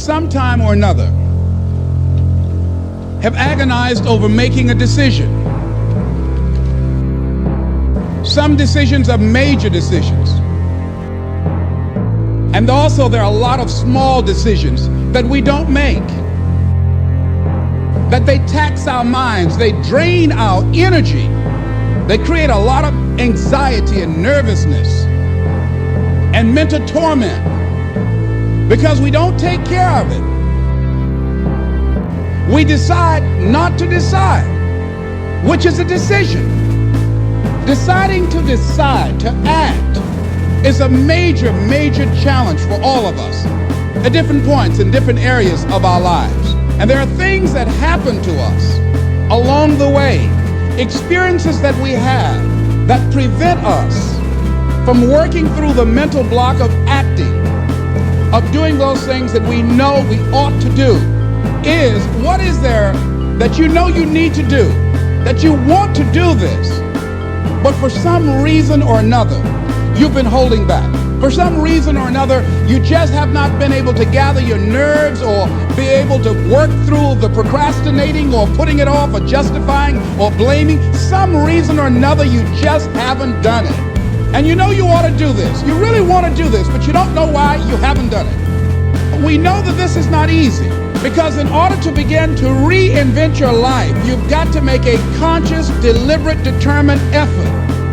some time or another, have agonized over making a decision. Some decisions are major decisions. And also there are a lot of small decisions that we don't make, that they tax our minds, they drain our energy, they create a lot of anxiety and nervousness and mental torment because we don't take care of it. We decide not to decide, which is a decision. Deciding to decide, to act, is a major, major challenge for all of us at different points in different areas of our lives. And there are things that happen to us along the way, experiences that we have that prevent us from working through the mental block of acting, of doing those things that we know we ought to do. What is there that you know you need to do, that you want to do this, but for some reason or another, you've been holding back. For some reason or another, you just have not been able to gather your nerves or be able to work through the procrastinating or putting it off or justifying or blaming. Some reason or another, you just haven't done it. And you know you ought to do this. You really want to do this, but you don't know why you haven't done it. We know that this is not easy because in order to begin to reinvent your life, you've got to make a conscious, deliberate, determined effort.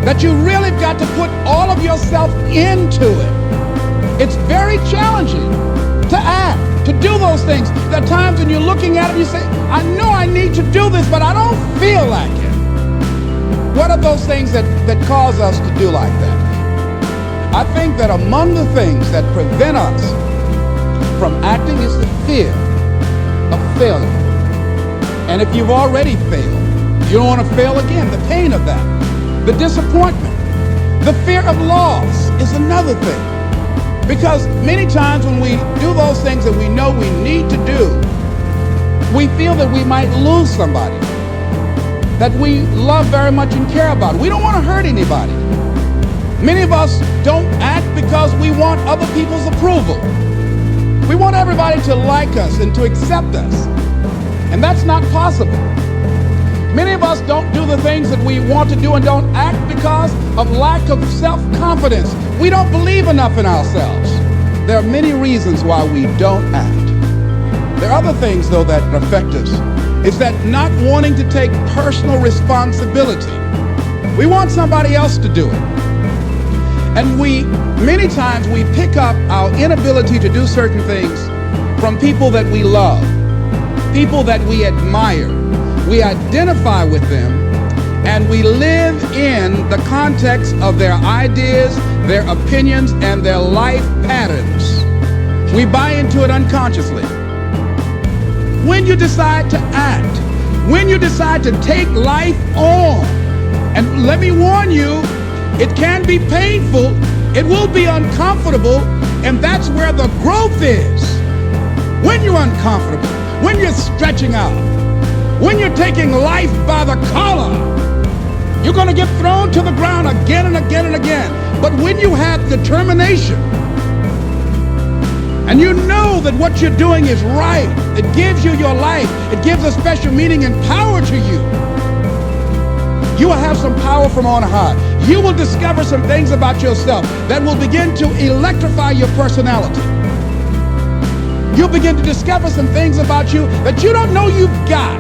That you really got to put all of yourself into it. It's very challenging to act, to do those things. There are times when you're looking at it and you say, I know I need to do this, but I don't feel like it. What are those things that cause us to do like that? I think that among the things that prevent us from acting is the fear of failure. And if you've already failed, you don't want to fail again, the pain of that. The disappointment, the fear of loss is another thing. Because many times when we do those things that we know we need to do, we feel that we might lose somebody that we love very much and care about. We don't want to hurt anybody. Many of us don't act because we want other people's approval. We want everybody to like us and to accept us. And that's not possible. Many of us don't do the things that we want to do and don't act because of lack of self-confidence. We don't believe enough in ourselves. There are many reasons why we don't act. There are other things, though, that affect us. It's that not wanting to take personal responsibility. We want somebody else to do it. And many times we pick up our inability to do certain things from people that we love, people that we admire. We identify with them, and we live in the context of their ideas, their opinions, and their life patterns. We buy into it unconsciously. When you decide to act, when you decide to take life on, and let me warn you, it can be painful, it will be uncomfortable, and that's where the growth is. When you're uncomfortable, when you're stretching out, when you're taking life by the collar, you're going to get thrown to the ground again and again and again. But when you have determination, and you know that what you're doing is right, it gives you your life, it gives a special meaning and power to you, you will have some power from on high. You will discover some things about yourself that will begin to electrify your personality. You'll begin to discover some things about you that you don't know you've got.